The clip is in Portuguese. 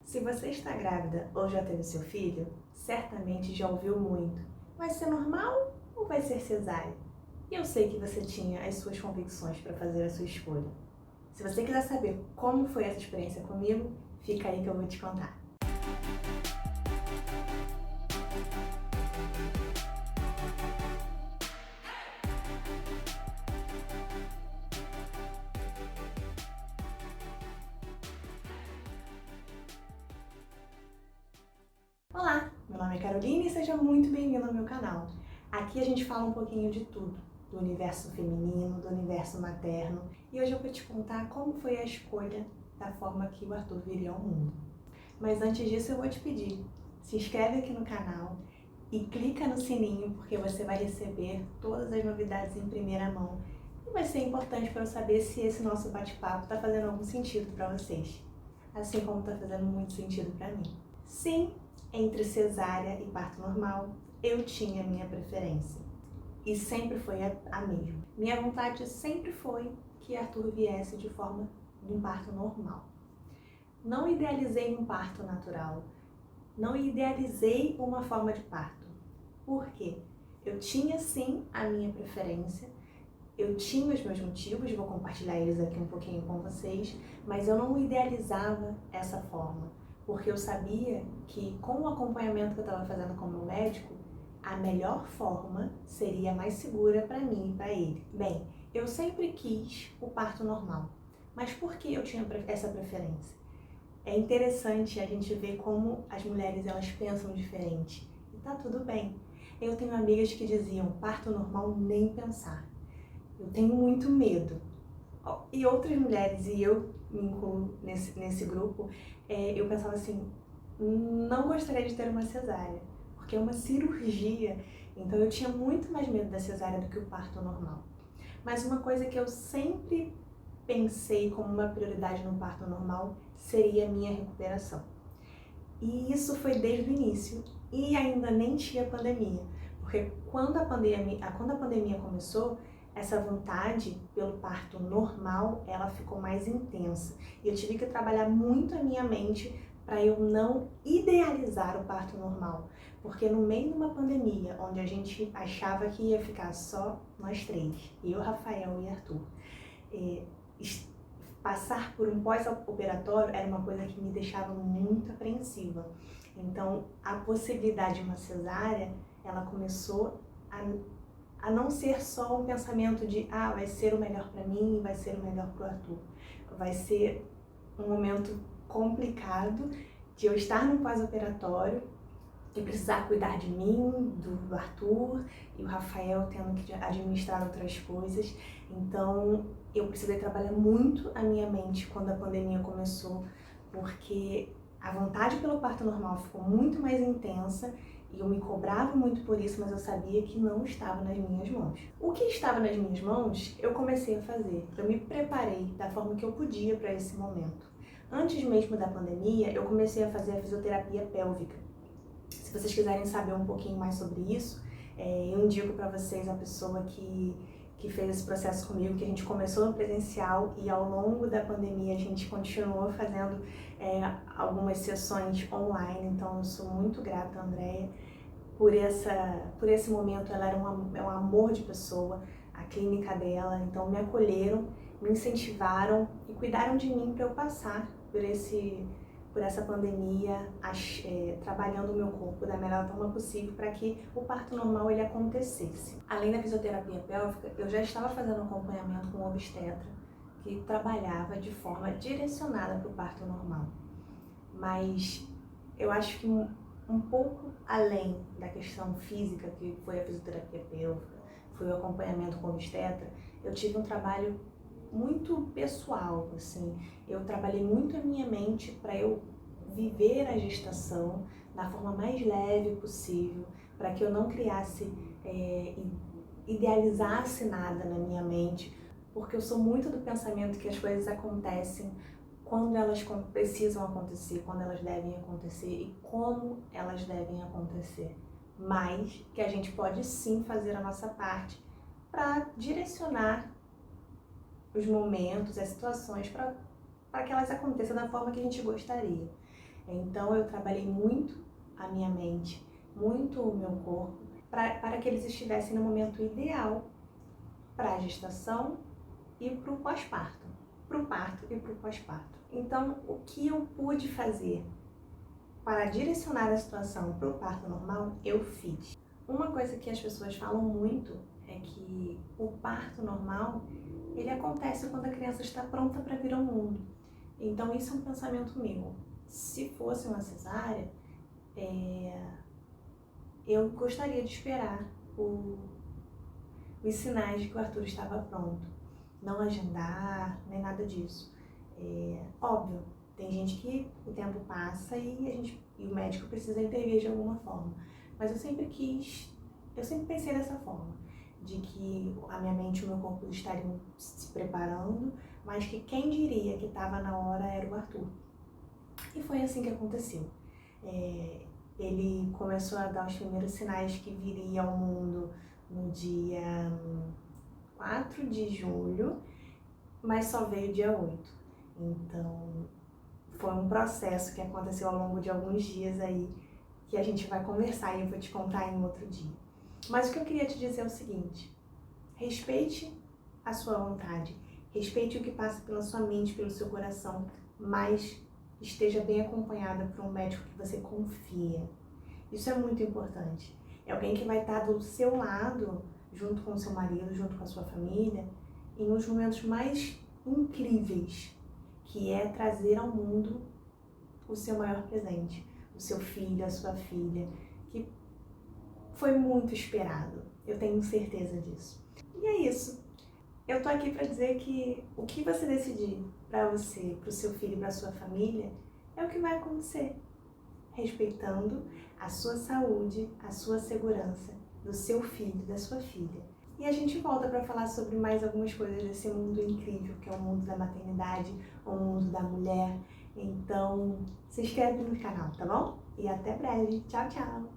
Se você está grávida ou já teve seu filho, certamente já ouviu muito. Vai ser normal ou vai ser cesárea? E eu sei que você tinha as suas convicções para fazer a sua escolha. Se você quiser saber como foi essa experiência comigo, fica aí que eu vou te contar. Olá, meu nome é Carolina e seja muito bem-vindo ao meu canal. Aqui a gente fala um pouquinho de tudo, do universo feminino, do universo materno, e hoje eu vou te contar como foi a escolha da forma que o Arthur viria ao mundo. Mas antes disso eu vou te pedir, se inscreve aqui no canal e clica no sininho porque você vai receber todas as novidades em primeira mão e vai ser importante para eu saber se esse nosso bate-papo está fazendo algum sentido para vocês, assim como está fazendo muito sentido para mim. Sim, entre cesárea e parto normal, eu tinha minha preferência. E sempre foi a mesma. Minha vontade sempre foi que Arthur viesse de forma de um parto normal. Não idealizei um parto natural. Não idealizei uma forma de parto. Por quê? Eu tinha sim a minha preferência. Eu tinha os meus motivos, vou compartilhar eles aqui um pouquinho com vocês, mas eu não idealizava essa forma, porque eu sabia que com o acompanhamento que eu estava fazendo com o meu médico, a melhor forma seria mais segura para mim e para ele. Bem, eu sempre quis o parto normal, mas por que eu tinha essa preferência? É interessante a gente ver como as mulheres elas pensam diferente, e tá tudo bem. Eu tenho amigas que diziam, parto normal nem pensar. Eu tenho muito medo. E outras mulheres, e eu me incluo nesse grupo, eu pensava assim, não gostaria de ter uma cesárea, porque é uma cirurgia, então eu tinha muito mais medo da cesárea do que o parto normal. Mas uma coisa que eu sempre pensei como uma prioridade no parto normal seria a minha recuperação. E isso foi desde o início, e ainda nem tinha pandemia, porque quando a pandemia começou, essa vontade pelo parto normal, ela ficou mais intensa. E eu tive que trabalhar muito a minha mente para eu não idealizar o parto normal. Porque no meio de uma pandemia, onde a gente achava que ia ficar só nós três, eu, Rafael e Arthur, passar por um pós-operatório era uma coisa que me deixava muito apreensiva. Então, a possibilidade de uma cesárea, ela começou a não ser só um pensamento de vai ser o melhor para mim, vai ser o melhor para o Arthur. Vai ser um momento complicado de eu estar no pós-operatório e precisar cuidar de mim, do Arthur e o Rafael tendo que administrar outras coisas. Então, eu precisei trabalhar muito a minha mente quando a pandemia começou, porque a vontade pelo parto normal ficou muito mais intensa e eu me cobrava muito por isso, mas eu sabia que não estava nas minhas mãos. O que estava nas minhas mãos, eu comecei a fazer. Eu me preparei da forma que eu podia para esse momento. Antes mesmo da pandemia, eu comecei a fazer a fisioterapia pélvica. Se vocês quiserem saber um pouquinho mais sobre isso, eu indico para vocês a pessoa que fez esse processo comigo, que a gente começou no presencial e ao longo da pandemia a gente continuou fazendo algumas sessões online, então eu sou muito grata, Andréia, por esse momento. Ela era um amor de pessoa, a clínica dela, então me acolheram, me incentivaram e cuidaram de mim para eu passar por essa pandemia, trabalhando o meu corpo da melhor forma possível para que o parto normal ele acontecesse. Além da fisioterapia pélvica, eu já estava fazendo acompanhamento com um obstetra que trabalhava de forma direcionada para o parto normal. Mas eu acho que um pouco além da questão física, que foi a fisioterapia pélvica, foi o acompanhamento com o obstetra, eu tive um trabalho muito pessoal, assim. Eu trabalhei muito a minha mente para eu viver a gestação da forma mais leve possível, para que eu não criasse, idealizasse nada na minha mente, porque eu sou muito do pensamento que as coisas acontecem quando elas precisam acontecer, quando elas devem acontecer e como elas devem acontecer. Mas que a gente pode sim fazer a nossa parte para direcionar os momentos, as situações, para que elas aconteçam da forma que a gente gostaria. Então eu trabalhei muito a minha mente, muito o meu corpo, para que eles estivessem no momento ideal para a gestação e para o pós-parto, para o parto e para o pós-parto. Então, o que eu pude fazer para direcionar a situação para o parto normal, eu fiz. Uma coisa que as pessoas falam muito é que o parto normal, ele acontece quando a criança está pronta para vir ao mundo. Então, isso é um pensamento meu. Se fosse uma cesárea, eu gostaria de esperar os sinais de que o Arthur estava pronto. Não agendar, nem nada disso. Óbvio, tem gente que o tempo passa e o médico precisa intervir de alguma forma. Mas eu sempre pensei dessa forma, de que a minha mente e o meu corpo estariam se preparando, mas que quem diria que estava na hora era o Arthur. E foi assim que aconteceu. Ele começou a dar os primeiros sinais que viria ao mundo no dia 4 de julho, mas só veio dia 8. Então, foi um processo que aconteceu ao longo de alguns dias aí, que a gente vai conversar e eu vou te contar em outro dia. Mas o que eu queria te dizer é o seguinte: respeite a sua vontade, respeite o que passa pela sua mente, pelo seu coração, mas esteja bem acompanhada por um médico que você confia. Isso é muito importante. É alguém que vai estar do seu lado, junto com o seu marido, junto com a sua família, em uns momentos mais incríveis, que é trazer ao mundo o seu maior presente, o seu filho, a sua filha, que foi muito esperado. Eu tenho certeza disso. E é isso. Eu tô aqui para dizer que o que você decidir para você, para o seu filho, para a sua família, é o que vai acontecer, respeitando a sua saúde, a sua segurança, do seu filho, da sua filha. E a gente volta para falar sobre mais algumas coisas desse mundo incrível, que é o mundo da maternidade, o mundo da mulher. Então, se inscreve no canal, tá bom? E até breve. Tchau, tchau!